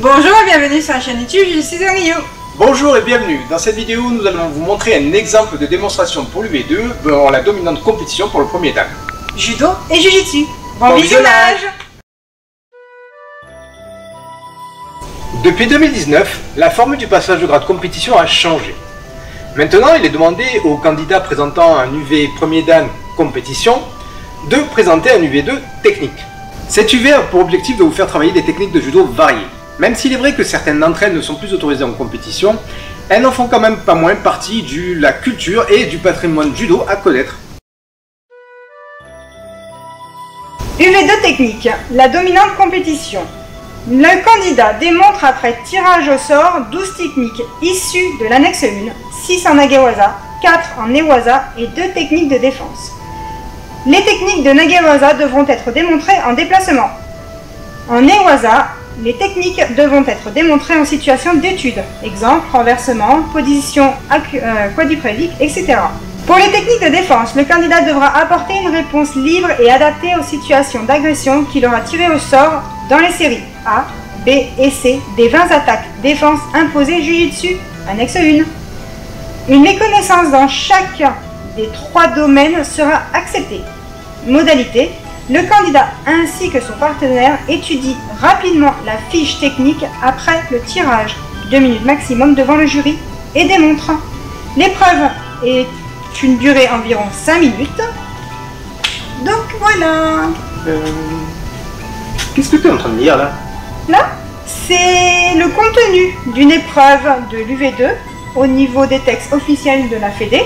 Bonjour et bienvenue sur la chaîne YouTube, je suis Rio. Bonjour et bienvenue. Dans cette vidéo, nous allons vous montrer un exemple de démonstration pour l'UV2 dans la dominante compétition pour le premier dan. Judo et Jiu-Jitsu. Bon visionnage. Depuis 2019, la formule du passage de grade compétition a changé. Maintenant, il est demandé aux candidats présentant un UV premier dan compétition de présenter un UV2 technique. Cette UV a pour objectif de vous faire travailler des techniques de judo variées. Même s'il est vrai que certaines d'entre elles ne sont plus autorisées en compétition, elles n'en font quand même pas moins partie de la culture et du patrimoine judo à connaître. UV2 technique, la dominante compétition. Le candidat démontre après tirage au sort 12 techniques issues de l'annexe 1, 6 en Nagewaza, 4 en Newaza et 2 techniques de défense. Les techniques de Nagewaza devront être démontrées en déplacement. En Newaza, les techniques devront être démontrées en situation d'étude, exemple renversement, position quadriplégique, etc. Pour les techniques de défense, le candidat devra apporter une réponse libre et adaptée aux situations d'agression qu'il aura tirées au sort dans les séries A, B et C des 20 attaques défense imposées Jiu-Jitsu, annexe 1. Une méconnaissance dans chacun des 3 domaines sera acceptée. Modalité: le candidat ainsi que son partenaire étudient rapidement la fiche technique après le tirage, 2 minutes maximum devant le jury, et démontrent. L'épreuve est une durée environ 5 minutes. Donc voilà. Qu'est-ce que tu es en train de lire là? Là, c'est le contenu d'une épreuve de l'UV2 au niveau des textes officiels de la Fédé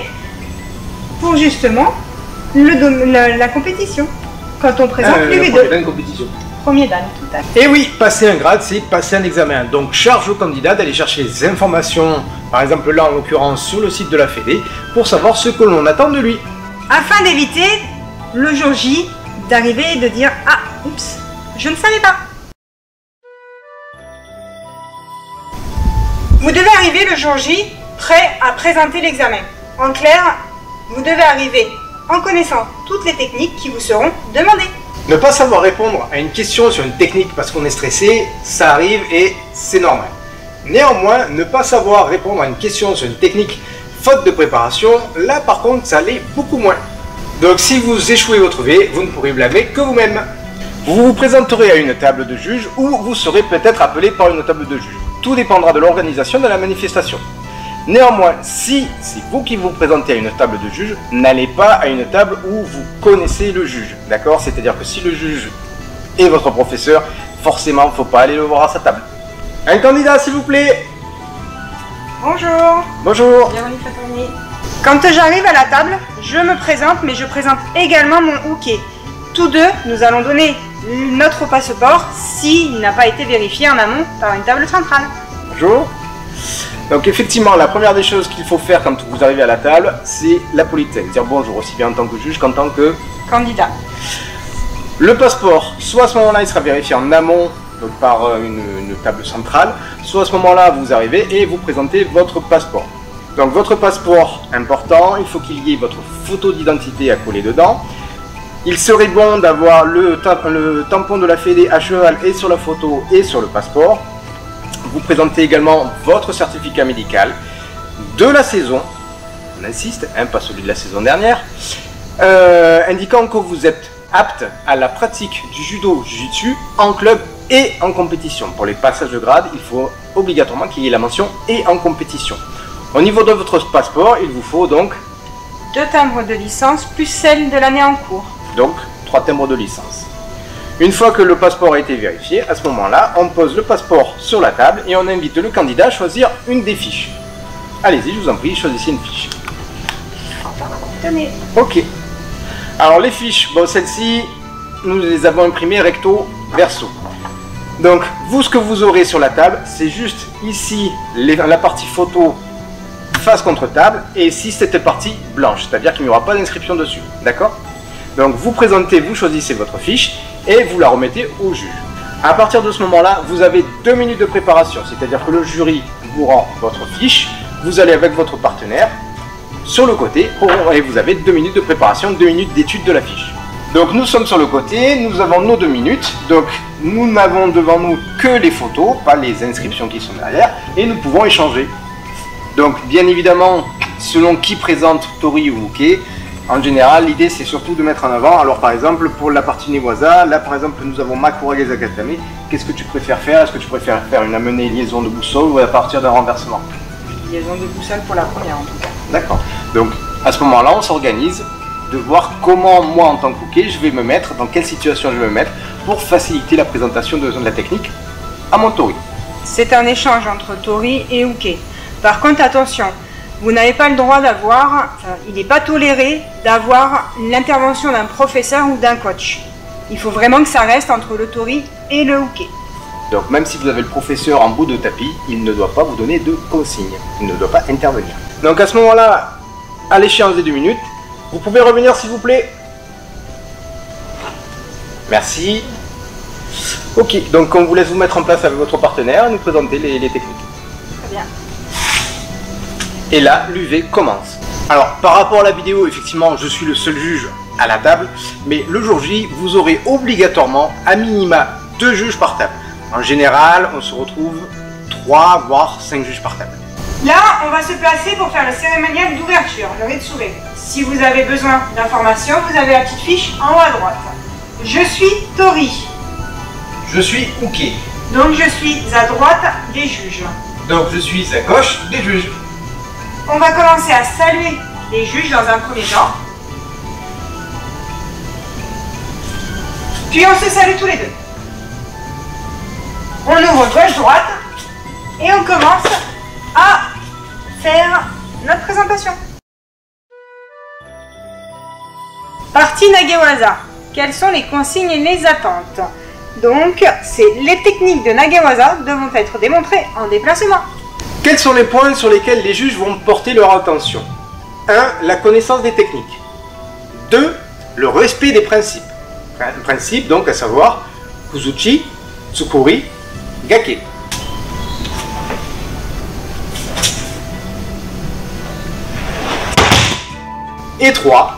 pour justement la compétition. Quand on présente l'UV2. Premier dan, tout à fait. Et oui, passer un grade, c'est passer un examen. Donc charge au candidat d'aller chercher des informations, par exemple là en l'occurrence sur le site de la Fédé, pour savoir ce que l'on attend de lui. Afin d'éviter le jour J d'arriver et de dire « Ah, oups, je ne savais pas ». Vous devez arriver le jour J prêt à présenter l'examen. En clair, vous devez arriver en connaissant toutes les techniques qui vous seront demandées. Ne pas savoir répondre à une question sur une technique parce qu'on est stressé, ça arrive et c'est normal. Néanmoins, ne pas savoir répondre à une question sur une technique faute de préparation, là par contre ça l'est beaucoup moins. Donc si vous échouez votre V, vous ne pourrez blâmer que vous-même. Vous vous présenterez à une table de juge ou vous serez peut-être appelé par une table de juge. Tout dépendra de l'organisation de la manifestation. Néanmoins, si c'est vous qui vous présentez à une table de juge, n'allez pas à une table où vous connaissez le juge, d'accord? C'est-à-dire que si le juge est votre professeur, forcément, il ne faut pas aller le voir à sa table. Un candidat, s'il vous plaît. Bonjour. Bonjour. Bienvenue, Fatoni. Quand j'arrive à la table, je me présente, mais je présente également mon hooké. Tous deux, nous allons donner notre passeport s'il n'a pas été vérifié en amont par une table centrale. Bonjour. Donc effectivement, la première des choses qu'il faut faire quand vous arrivez à la table, c'est la politesse, dire bonjour aussi bien en tant que juge qu'en tant que candidat. Le passeport, soit à ce moment-là, il sera vérifié en amont donc par une table centrale, soit à ce moment-là, vous arrivez et vous présentez votre passeport. Donc votre passeport, important, il faut qu'il y ait votre photo d'identité à coller dedans. Il serait bon d'avoir le tampon de la Fédé à cheval et sur la photo et sur le passeport. Vous présentez également votre certificat médical de la saison, on insiste, hein, pas celui de la saison dernière, indiquant que vous êtes apte à la pratique du judo jiu-jitsu en club et en compétition. Pour les passages de grade, il faut obligatoirement qu'il y ait la mention et en compétition. Au niveau de votre passeport, il vous faut donc 2 timbres de licence plus celle de l'année en cours. Donc 3 timbres de licence. Une fois que le passeport a été vérifié, à ce moment-là, on pose le passeport sur la table et on invite le candidat à choisir une des fiches. Allez-y, je vous en prie, choisissez une fiche. Tenez. Ok. Alors les fiches, bon celles-ci, nous les avons imprimées recto verso. Donc vous, ce que vous aurez sur la table, c'est juste ici la partie photo face contre table et ici cette partie blanche, c'est-à-dire qu'il n'y aura pas d'inscription dessus. D'accord? Donc vous présentez, vous choisissez votre fiche et vous la remettez au juge. À partir de ce moment-là, vous avez 2 minutes de préparation, c'est-à-dire que le jury vous rend votre fiche, vous allez avec votre partenaire sur le côté et vous avez 2 minutes de préparation, 2 minutes d'étude de la fiche. Donc nous sommes sur le côté, nous avons nos 2 minutes, donc nous n'avons devant nous que les photos, pas les inscriptions qui sont derrière, et nous pouvons échanger. Donc bien évidemment, selon qui présente Tori ou Uke, en général l'idée c'est surtout de mettre en avant, alors par exemple pour la partie Newaza, là par exemple nous avons Makurage Zakatame, qu'est-ce que tu préfères faire? Est-ce que tu préfères faire une amenée liaison de boussole ou à partir d'un renversement? Liaison de boussole pour la première en tout cas. D'accord, donc à ce moment-là on s'organise de voir comment moi en tant qu'Uke je vais me mettre, dans quelle situation je vais me mettre pour faciliter la présentation de la technique à mon Tori. C'est un échange entre Tori et Uke. Par contre attention, vous n'avez pas le droit d'avoir, il n'est pas toléré d'avoir l'intervention d'un professeur ou d'un coach. Il faut vraiment que ça reste entre le Tori et le Uke. Donc même si vous avez le professeur en bout de tapis, il ne doit pas vous donner de consignes, il ne doit pas intervenir. Donc à ce moment-là, à l'échéance des 2 minutes, vous pouvez revenir s'il vous plaît. Merci. Ok, donc on vous laisse vous mettre en place avec votre partenaire et nous présenter les techniques. Très bien. Et là, l'UV commence. Alors, par rapport à la vidéo, effectivement, je suis le seul juge à la table, mais le jour J, vous aurez obligatoirement à minima 2 juges par table. En général, on se retrouve 3 voire 5 juges par table. Là, on va se placer pour faire le cérémonial d'ouverture, le Ritsure. Si vous avez besoin d'informations, vous avez la petite fiche en haut à droite. Je suis Tori. Je suis Uke. Donc je suis à droite des juges. Donc je suis à gauche des juges. On va commencer à saluer les juges dans un premier temps. Puis on se salue tous les deux. On ouvre gauche-droite et on commence à faire notre présentation. Partie Nagewaza. Quelles sont les consignes et les attentes? Donc, les techniques de Nagewaza devront être démontrées en déplacement. Quels sont les points sur lesquels les juges vont porter leur attention? 1. La connaissance des techniques. 2. Le respect des principes. Principes donc à savoir Kuzuchi, Tsukuri, Gake. Et 3.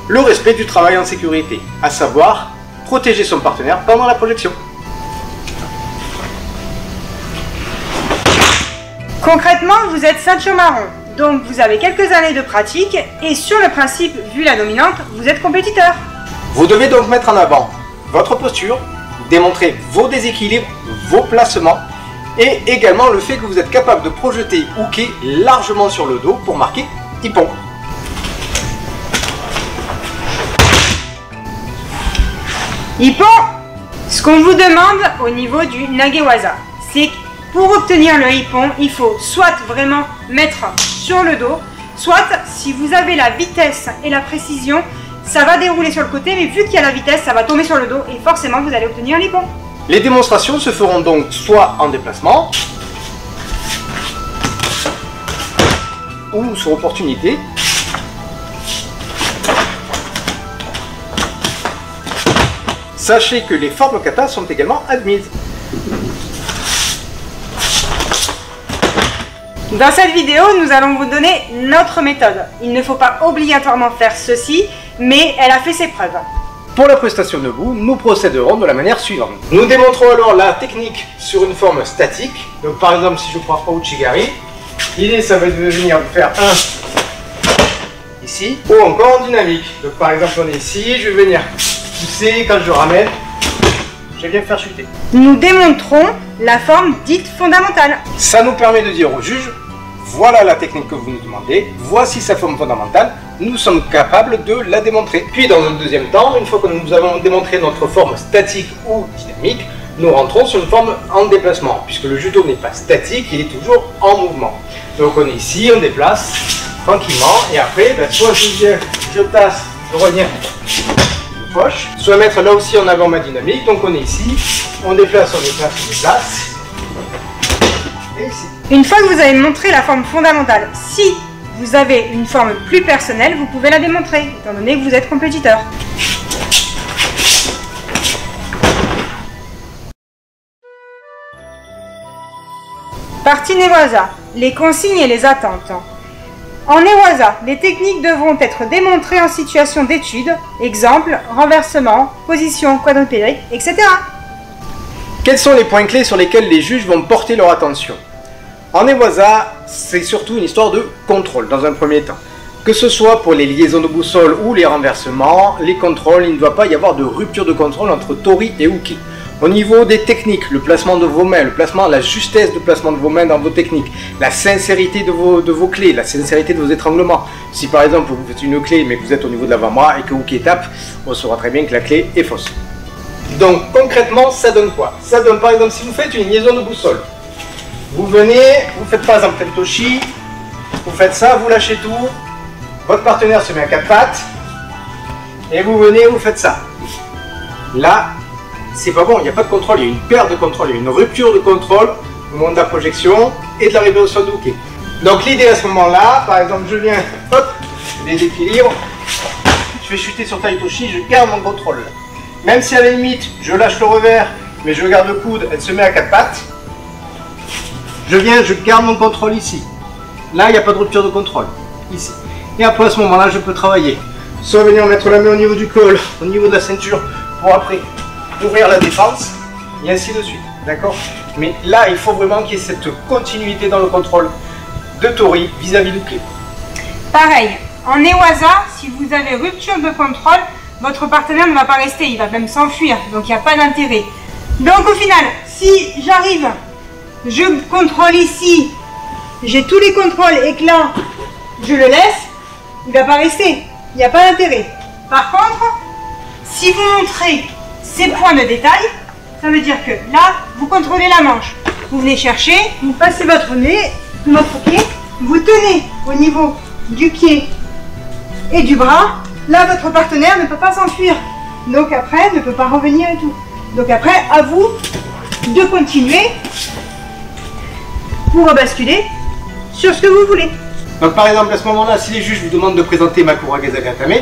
Le respect du travail en sécurité, à savoir protéger son partenaire pendant la projection. Concrètement, vous êtes ceinture marron, donc vous avez quelques années de pratique et sur le principe, vu la dominante, vous êtes compétiteur. Vous devez donc mettre en avant votre posture, démontrer vos déséquilibres, vos placements et également le fait que vous êtes capable de projeter Uke largement sur le dos pour marquer Ippon. Ippon, ce qu'on vous demande au niveau du Nagewaza, c'est que pour obtenir le Ippon, il faut soit vraiment mettre sur le dos, soit si vous avez la vitesse et la précision, ça va dérouler sur le côté, mais vu qu'il y a la vitesse, ça va tomber sur le dos et forcément vous allez obtenir l'Ippon. Les démonstrations se feront donc soit en déplacement ou sur opportunité. Sachez que les formes kata sont également admises. Dans cette vidéo, nous allons vous donner notre méthode. Il ne faut pas obligatoirement faire ceci, mais elle a fait ses preuves. Pour la prestation debout, nous procéderons de la manière suivante. Nous démontrons alors la technique sur une forme statique. Donc par exemple, si je prends Ouchigari, l'idée ça va être de venir faire un ici, ou encore en dynamique. Donc par exemple, on est ici, je vais venir pousser, quand je ramène, je viens faire chuter. Nous démontrons la forme dite fondamentale. Ça nous permet de dire au juge, voilà la technique que vous nous demandez, voici sa forme fondamentale, nous sommes capables de la démontrer. Puis dans un deuxième temps, une fois que nous avons démontré notre forme statique ou dynamique, nous rentrons sur une forme en déplacement, puisque le judo n'est pas statique, il est toujours en mouvement. Donc on est ici, on déplace tranquillement, et après, soit je tasse, je reviens, je poche, soit mettre là aussi en avant ma dynamique, donc on est ici, on déplace, on déplace, on déplace, et ici. Une fois que vous avez montré la forme fondamentale, si vous avez une forme plus personnelle, vous pouvez la démontrer, étant donné que vous êtes compétiteur. Partie Newaza, les consignes et les attentes. En Newaza, les techniques devront être démontrées en situation d'étude, exemple, renversement, position quadrupédique, etc. Quels sont les points clés sur lesquels les juges vont porter leur attention? En Newaza, c'est surtout une histoire de contrôle dans un premier temps. Que ce soit pour les liaisons de boussole ou les renversements, les contrôles, il ne doit pas y avoir de rupture de contrôle entre tori et uke. Au niveau des techniques, le placement de vos mains, la justesse de placement de vos mains dans vos techniques, la sincérité de vos clés, la sincérité de vos étranglements. Si par exemple vous faites une clé mais que vous êtes au niveau de l'avant-bras et que uke tape, on saura très bien que la clé est fausse. Donc concrètement, ça donne quoi? Ça donne par exemple si vous faites une liaison de boussole. Vous venez, vous faites par exemple le toshi, vous faites ça, vous lâchez tout, votre partenaire se met à quatre pattes, et vous venez, vous faites ça. Là, c'est pas bon, il n'y a pas de contrôle, il y a une perte de contrôle, il y a une rupture de contrôle au moment de la projection et de l'arrivée au sol de uke. Donc l'idée à ce moment-là, par exemple, je viens, hop, je déséquilibre, je vais chuter sur taitoshi, je garde mon contrôle. Même si à la limite, je lâche le revers, mais je garde le coude, elle se met à quatre pattes, je viens, je garde mon contrôle ici. Là, il n'y a pas de rupture de contrôle, ici. Et après, à ce moment-là, je peux travailler. Soit venir mettre la main au niveau du col, au niveau de la ceinture, pour après ouvrir la défense, et ainsi de suite. D'accord? Mais là, il faut vraiment qu'il y ait cette continuité dans le contrôle de tori vis-à-vis du clé. Pareil, en Newaza, si vous avez rupture de contrôle, votre partenaire ne va pas rester, il va même s'enfuir, donc il n'y a pas d'intérêt. Donc au final, si j'arrive, je contrôle ici, j'ai tous les contrôles et que là, je le laisse, il ne va pas rester, il n'y a pas d'intérêt. Par contre, si vous montrez ces points de détail, ça veut dire que là, vous contrôlez la manche. Vous venez chercher, vous passez votre nez, votre pied, vous tenez au niveau du pied et du bras. Là, votre partenaire ne peut pas s'enfuir. Donc après, ne peut pas revenir et tout. Donc après, à vous de continuer pour rebasculer sur ce que vous voulez. Donc par exemple, à ce moment-là, si les juges vous demandent de présenter Makuragaza Gatame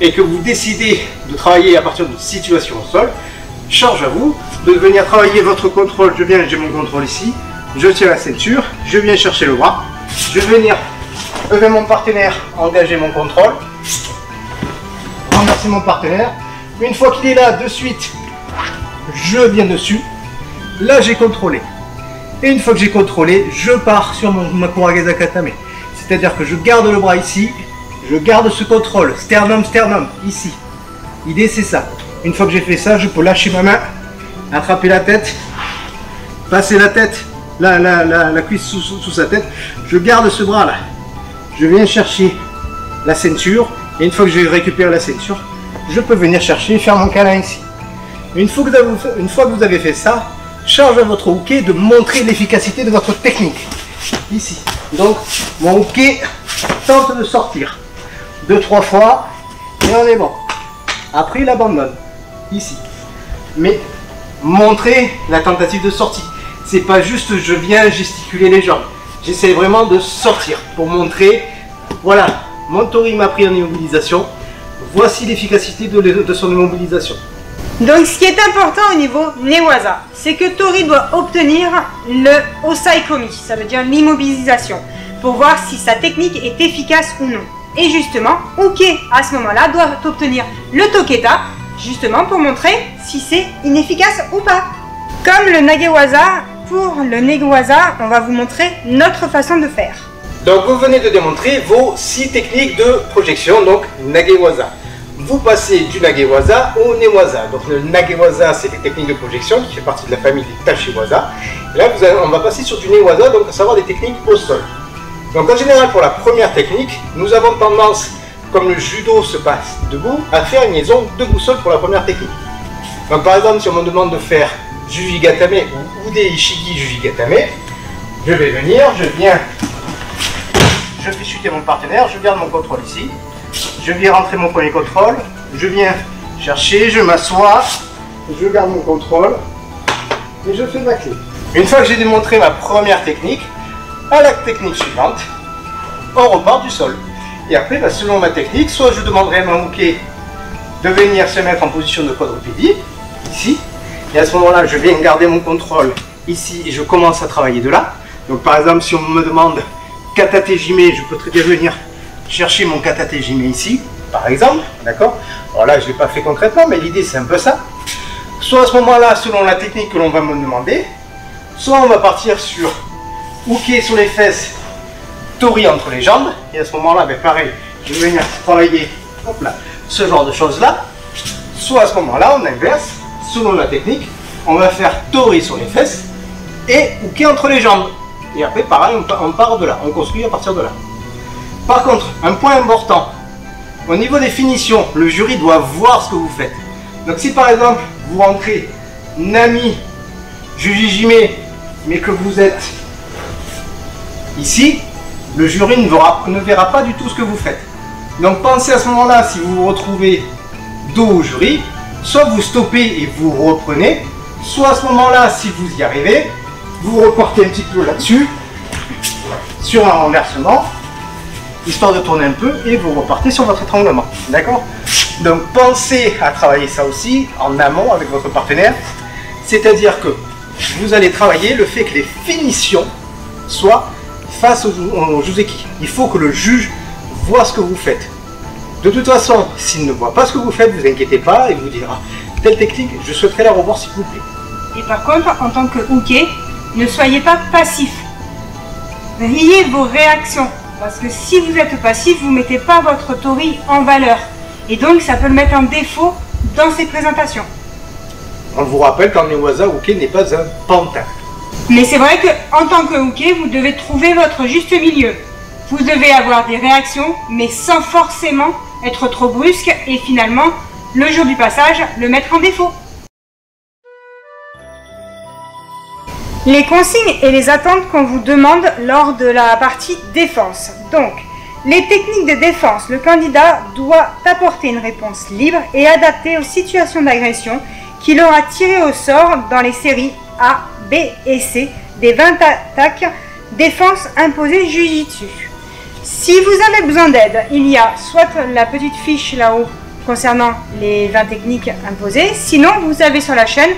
et que vous décidez de travailler à partir d'une situation au sol, charge à vous de venir travailler votre contrôle. Je viens, j'ai mon contrôle ici, je tiens la ceinture, je viens chercher le bras, je vais venir lever mon partenaire, engager mon contrôle, renverser mon partenaire. Une fois qu'il est là, de suite, je viens dessus. Là, j'ai contrôlé. Et une fois que j'ai contrôlé, je pars sur mon Makuragaza Gatame. C'est-à-dire que je garde le bras ici, je garde ce contrôle, sternum, sternum, ici. L'idée c'est ça. Une fois que j'ai fait ça, je peux lâcher ma main, attraper la tête, passer la tête, la cuisse sous sa tête. Je garde ce bras là. Je viens chercher la ceinture, et une fois que j'ai récupéré la ceinture, je peux venir chercher et faire mon câlin ici. Une fois que vous avez fait ça, charge à votre uke de montrer l'efficacité de votre technique. Ici. Donc, mon uke tente de sortir 2-3 fois et on est bon. Après, il abandonne. Ici. Mais montrer la tentative de sortie. C'est pas juste je viens gesticuler les jambes. J'essaie vraiment de sortir pour montrer, voilà, mon tori m'a pris en immobilisation. Voici l'efficacité de son immobilisation. Donc ce qui est important au niveau Newaza, c'est que tori doit obtenir le osaikomi, ça veut dire l'immobilisation, pour voir si sa technique est efficace ou non. Et justement, uke à ce moment-là doit obtenir le toketa, justement pour montrer si c'est inefficace ou pas. Comme le nagewaza, pour le newaza, on va vous montrer notre façon de faire. Donc vous venez de démontrer vos 6 techniques de projection, donc nagewaza. Vous passez du nagewaza au newaza. Donc le nagewaza, c'est les techniques de projection qui fait partie de la famille des tachiwaza. Et là, on va passer sur du newaza, donc à savoir des techniques au sol. Donc en général, pour la première technique, nous avons tendance, comme le judo se passe debout, à faire une liaison debout-sol pour la première technique. Donc par exemple, si on me demande de faire Jujigatame ou Ude Ishigi Jujigatame, je vais venir, je fais chuter mon partenaire, je garde mon contrôle ici. Je viens rentrer mon premier contrôle, je viens chercher, je m'assois, je garde mon contrôle et je fais ma clé. Une fois que j'ai démontré ma première technique, à la technique suivante, on repart du sol. Et après, selon ma technique, soit je demanderai à mon uke de venir se mettre en position de quadrupédie, ici, et à ce moment-là, je viens garder mon contrôle ici et je commence à travailler de là. Donc par exemple, si on me demande kata Tejime, je peux très bien venir chercher mon kata Tejime ici, par exemple, d'accord? Alors là, je ne l'ai pas fait concrètement, mais l'idée c'est un peu ça. Soit à ce moment-là, selon la technique que l'on va me demander, soit on va partir sur uke sur les fesses, tori entre les jambes, et à ce moment-là, ben pareil, je vais venir travailler, hop là, ce genre de choses-là. Soit à ce moment-là, on inverse, selon la technique, on va faire tori sur les fesses et uke entre les jambes. Et après, pareil, on part de là, on construit à partir de là. Par contre, un point important, au niveau des finitions, le jury doit voir ce que vous faites. Donc si par exemple, vous rentrez Nami, Jujijime, mais que vous êtes ici, le jury ne verra pas du tout ce que vous faites. Donc pensez à ce moment-là, si vous vous retrouvez dos au jury, soit vous stoppez et vous reprenez, soit à ce moment-là, si vous y arrivez, vous reportez un petit peu là-dessus, sur un renversement, histoire de tourner un peu, et vous repartez sur votre étranglement. D'accord? Donc pensez à travailler ça aussi en amont avec votre partenaire, c'est-à-dire que vous allez travailler le fait que les finitions soient face au juzeki. Il faut que le juge voit ce que vous faites. De toute façon, s'il ne voit pas ce que vous faites, vous inquiétez pas, et vous dira telle technique, je souhaiterais la revoir s'il vous plaît. Et par contre, en tant que uke, ne soyez pas passif. Ayez vos réactions. Parce que si vous êtes passif, vous ne mettez pas votre tori en valeur. Et donc, ça peut le mettre en défaut dans ses présentations. On vous rappelle qu'en newaza, uke n'est pas un pantin. Mais c'est vrai qu'en tant que uke, vous devez trouver votre juste milieu. Vous devez avoir des réactions, mais sans forcément être trop brusque et finalement, le jour du passage, le mettre en défaut. Les consignes et les attentes qu'on vous demande lors de la partie défense. Donc, les techniques de défense, le candidat doit apporter une réponse libre et adaptée aux situations d'agression qu'il aura tirées au sort dans les séries A, B et C des 20 attaques défense imposées Jujitsu. Si vous avez besoin d'aide, il y a soit la petite fiche là-haut concernant les 20 techniques imposées, sinon vous avez sur la chaîne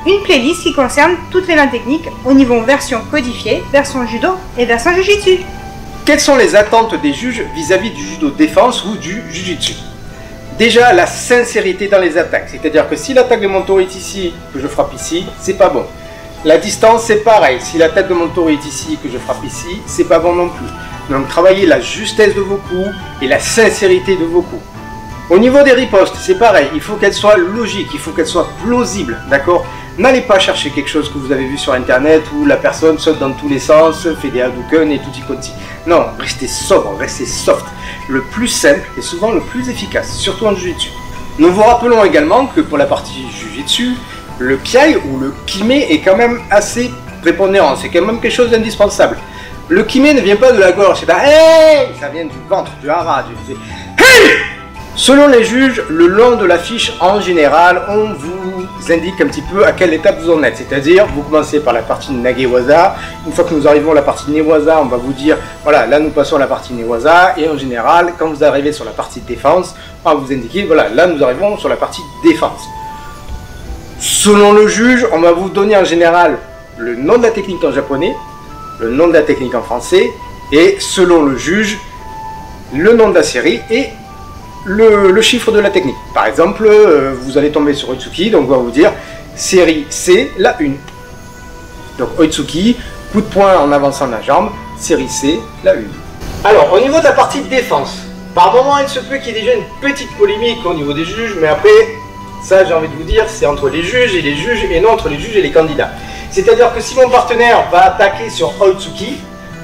une playlist qui concerne toutes les 20 techniques au niveau version codifiée, version judo et version jujitsu. Quelles sont les attentes des juges vis-à-vis du judo défense ou du jujitsu? Déjà, la sincérité dans les attaques, c'est-à-dire que si l'attaque de mon tori est ici, que je frappe ici, c'est pas bon. La distance, c'est pareil, si la tête de mon tori est ici, que je frappe ici, c'est pas bon non plus. Donc travaillez la justesse de vos coups et la sincérité de vos coups. Au niveau des ripostes, c'est pareil, il faut qu'elles soient logiques, il faut qu'elles soient plausibles, d'accord? N'allez pas chercher quelque chose que vous avez vu sur internet où la personne saute dans tous les sens, fait des Hadouken et tutti quanti. Non, restez sobre, restez soft. Le plus simple est souvent le plus efficace, surtout en Jujitsu. Nous vous rappelons également que pour la partie Jujitsu, le Kiai ou le Kime est quand même assez prépondérant, c'est quand même quelque chose d'indispensable. Le Kime ne vient pas de la gorge, c'est pas hey, ça vient du ventre, du hara, du hey. Selon les juges, le long de la fiche, en général, on vous indique un petit peu à quelle étape vous en êtes. C'est-à-dire, vous commencez par la partie Nagewaza. Une fois que nous arrivons à la partie Newaza, on va vous dire, voilà, là nous passons à la partie Newaza. Et en général, quand vous arrivez sur la partie défense, on va vous indiquer, voilà, là nous arrivons sur la partie défense. Selon le juge, on va vous donner en général le nom de la technique en japonais, le nom de la technique en français, et selon le juge, le nom de la série et le chiffre de la technique. Par exemple, vous allez tomber sur Oitsuki, donc on va vous dire série C, la 1. Donc Oitsuki, coup de poing en avançant la jambe, série C, la 1. Alors, au niveau de la partie de défense, par moment il se peut qu'il y ait déjà une petite polémique au niveau des juges, mais après, ça j'ai envie de vous dire, c'est entre les juges et non entre les juges et les candidats. C'est-à-dire que si mon partenaire va attaquer sur Oitsuki,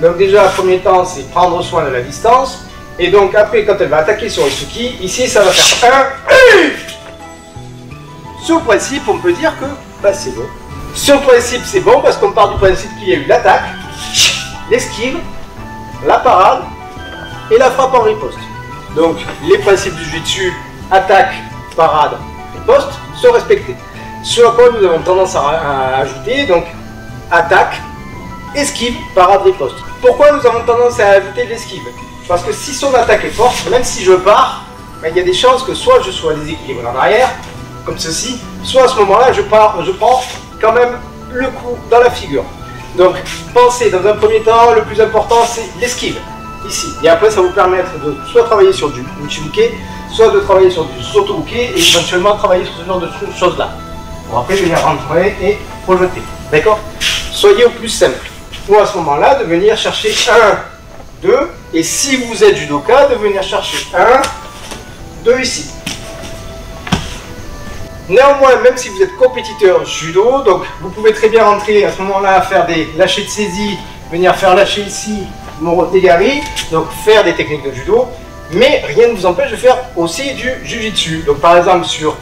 donc déjà, en premier temps, c'est prendre soin de la distance. Et donc après, quand elle va attaquer sur Oitsuki, ici ça va faire un. Sur le principe, on peut dire que bah, c'est bon. Sur le principe, c'est bon parce qu'on part du principe qu'il y a eu l'attaque, l'esquive, la parade et la frappe en riposte. Donc les principes du Jujitsu, attaque, parade, riposte, sont respectés. Ce à quoi nous avons tendance à ajouter, donc attaque, esquive, parade, riposte. Pourquoi nous avons tendance à ajouter de l'esquive? Parce que si son attaque est forte, même si je pars, ben, il y a des chances que soit je sois déséquilibré en arrière, comme ceci, soit à ce moment-là, je prends quand même le coup dans la figure. Donc pensez dans un premier temps, le plus important c'est l'esquive, ici. Et après ça va vous permettre de soit travailler sur du uchibuke, soit de travailler sur du sotobuke et éventuellement travailler sur ce genre de choses là. Pour après venir rentrer et projeter. D'accord? Soyez au plus simple. Ou à ce moment-là, de venir chercher 1, 2, et si vous êtes judoka, de venir chercher 1, 2 ici. Néanmoins, même si vous êtes compétiteur judo, donc vous pouvez très bien rentrer à ce moment-là, faire des lâchers de saisie, venir faire lâcher ici, morotegari, donc faire des techniques de judo, mais rien ne vous empêche de faire aussi du jujitsu. Donc par exemple sur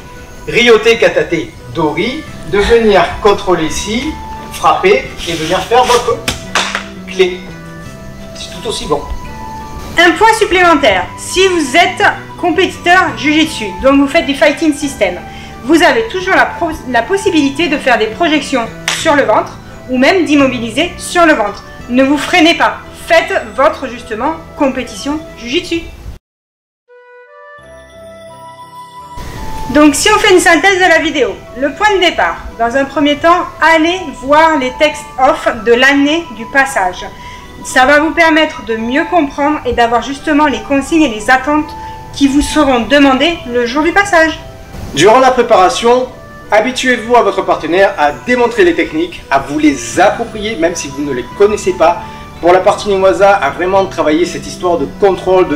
Ryote Katate Dori, de venir contrôler ici, frapper et venir faire votre clé. C'est tout aussi bon. Un point supplémentaire, si vous êtes compétiteur Jiu-Jitsu, donc vous faites du fighting system, vous avez toujours la possibilité de faire des projections sur le ventre ou même d'immobiliser sur le ventre. Ne vous freinez pas, faites votre justement compétition Jiu-Jitsu. Donc si on fait une synthèse de la vidéo, le point de départ, dans un premier temps, allez voir les textes off de l'année du passage. Ça va vous permettre de mieux comprendre et d'avoir justement les consignes et les attentes qui vous seront demandées le jour du passage. Durant la préparation, habituez-vous à votre partenaire à démontrer les techniques, à vous les approprier même si vous ne les connaissez pas. Pour la partie Newaza, à vraiment travailler cette histoire de contrôle,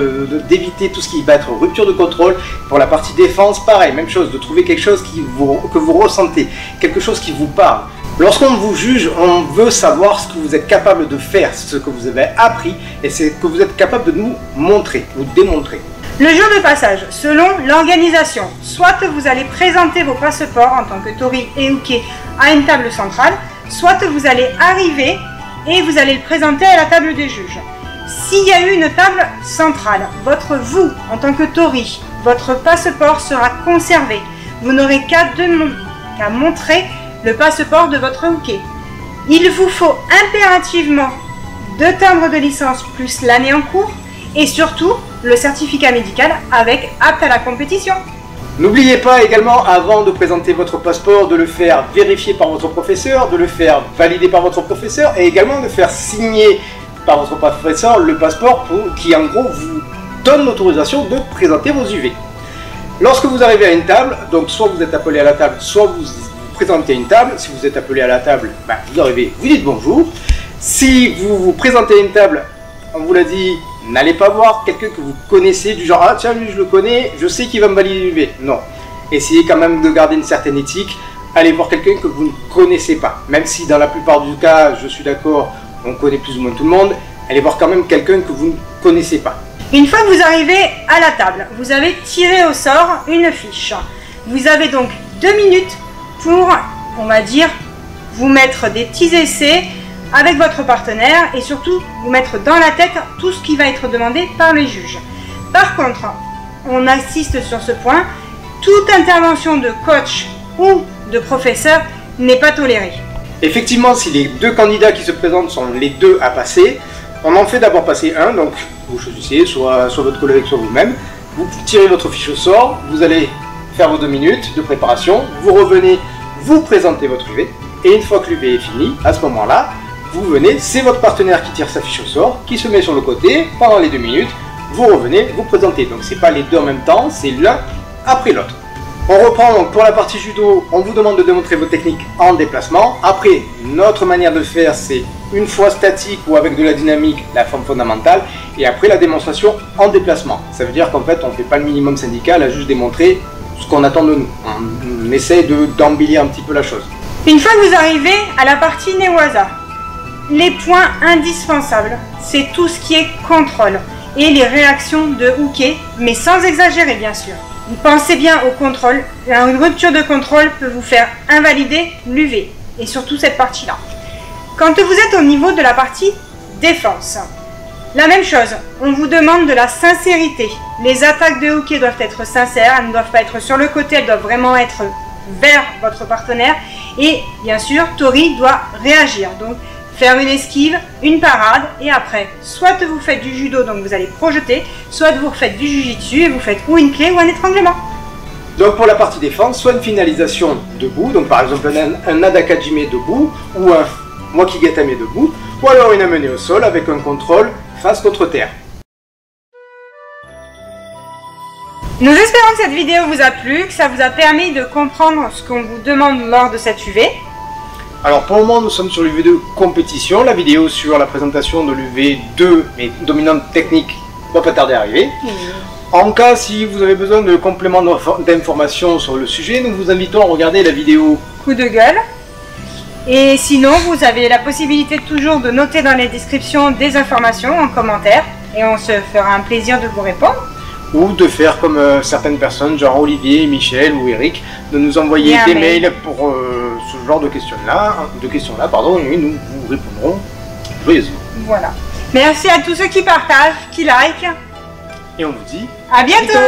d'éviter tout ce qui va être rupture de contrôle. Pour la partie défense, pareil, même chose, de trouver quelque chose que vous ressentez, quelque chose qui vous parle. Lorsqu'on vous juge, on veut savoir ce que vous êtes capable de faire, ce que vous avez appris et ce que vous êtes capable de nous montrer ou démontrer. Le jour de passage, selon l'organisation, soit vous allez présenter vos passeports en tant que Tori et Uke à une table centrale, soit vous allez arriver et vous allez le présenter à la table des juges. S'il y a eu une table centrale, vous, en tant que Tori, votre passeport sera conservé. Vous n'aurez qu'à montrer le passeport de votre Uke. Il vous faut impérativement 2 timbres de licence plus l'année en cours et surtout le certificat médical avec apte à la compétition. N'oubliez pas également, avant de présenter votre passeport, de le faire vérifier par votre professeur, de le faire valider par votre professeur et également de faire signer par votre professeur le passeport qui en gros vous donne l'autorisation de présenter vos UV. Lorsque vous arrivez à une table, donc soit vous êtes appelé à la table, soit vous présentez à une table. Si vous êtes appelé à la table, vous arrivez, vous dites bonjour. Si vous vous présentez à une table, on vous l'a dit, n'allez pas voir quelqu'un que vous connaissez du genre « Ah tiens, lui je le connais, je sais qu'il va me valider l'UV ». Non. Essayez quand même de garder une certaine éthique. Allez voir quelqu'un que vous ne connaissez pas. Même si dans la plupart du cas, je suis d'accord, on connaît plus ou moins tout le monde, allez voir quand même quelqu'un que vous ne connaissez pas. Une fois que vous arrivez à la table, vous avez tiré au sort une fiche. Vous avez donc 2 minutes pour, on va dire, vous mettre des petits essais avec votre partenaire et surtout vous mettre dans la tête tout ce qui va être demandé par les juges. Par contre, on insiste sur ce point, toute intervention de coach ou de professeur n'est pas tolérée. Effectivement, si les 2 candidats qui se présentent sont les 2 à passer, on en fait d'abord passer un, donc vous choisissez soit votre collègue, soit vous-même, vous tirez votre fiche au sort, vous allez faire vos 2 minutes de préparation, vous revenez, vous présentez votre UV, et une fois que l'UV est fini, à ce moment-là, vous venez, c'est votre partenaire qui tire sa fiche au sort, qui se met sur le côté pendant les 2 minutes, vous revenez, vous présentez. Donc c'est pas les 2 en même temps, c'est l'un après l'autre. On reprend donc pour la partie judo, on vous demande de démontrer vos techniques en déplacement. Après, notre manière de le faire, c'est une fois statique ou avec de la dynamique, la forme fondamentale, et après la démonstration en déplacement. Ça veut dire qu'en fait, on ne fait pas le minimum syndical à juste démontrer ce qu'on attend de nous. On essaie d'embellir un petit peu la chose. Une fois que vous arrivez à la partie Newaza, les points indispensables, c'est tout ce qui est contrôle et les réactions de Uke, mais sans exagérer bien sûr. Pensez bien au contrôle, une rupture de contrôle peut vous faire invalider l'UV, et surtout cette partie-là. Quand vous êtes au niveau de la partie défense, la même chose, on vous demande de la sincérité. Les attaques de Uke doivent être sincères, elles ne doivent pas être sur le côté, elles doivent vraiment être vers votre partenaire, et bien sûr, Tori doit réagir. Donc, faire une esquive, une parade, et après, soit vous faites du judo, donc vous allez projeter, soit vous faites du jujitsu et vous faites ou une clé ou un étranglement. Donc pour la partie défense, soit une finalisation debout, donc par exemple un adakajime debout, ou un Mokigatame debout, ou alors une amenée au sol avec un contrôle face contre terre. Nous espérons que cette vidéo vous a plu, que ça vous a permis de comprendre ce qu'on vous demande lors de cette UV. Alors pour le moment nous sommes sur l'UV de compétition, la vidéo sur la présentation de l'UV 2 mais dominante technique va pas tarder à arriver. En cas si vous avez besoin de compléments d'informations sur le sujet, nous vous invitons à regarder la vidéo Coup de gueule. Et sinon vous avez la possibilité toujours de noter dans les descriptions des informations en commentaire et on se fera un plaisir de vous répondre. Ou de faire comme certaines personnes, genre Olivier, Michel ou Eric, de nous envoyer des mails pour ce genre de questions-là, et nous vous répondrons joyeusement. Voilà. Merci à tous ceux qui partagent, qui likent. Et on vous dit à bientôt.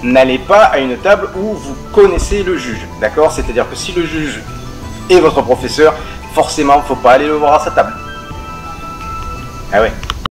N'allez pas à une table où vous connaissez le juge, d'accord? C'est-à-dire que si le juge est votre professeur, forcément, faut pas aller le voir à sa table. Ah ouais.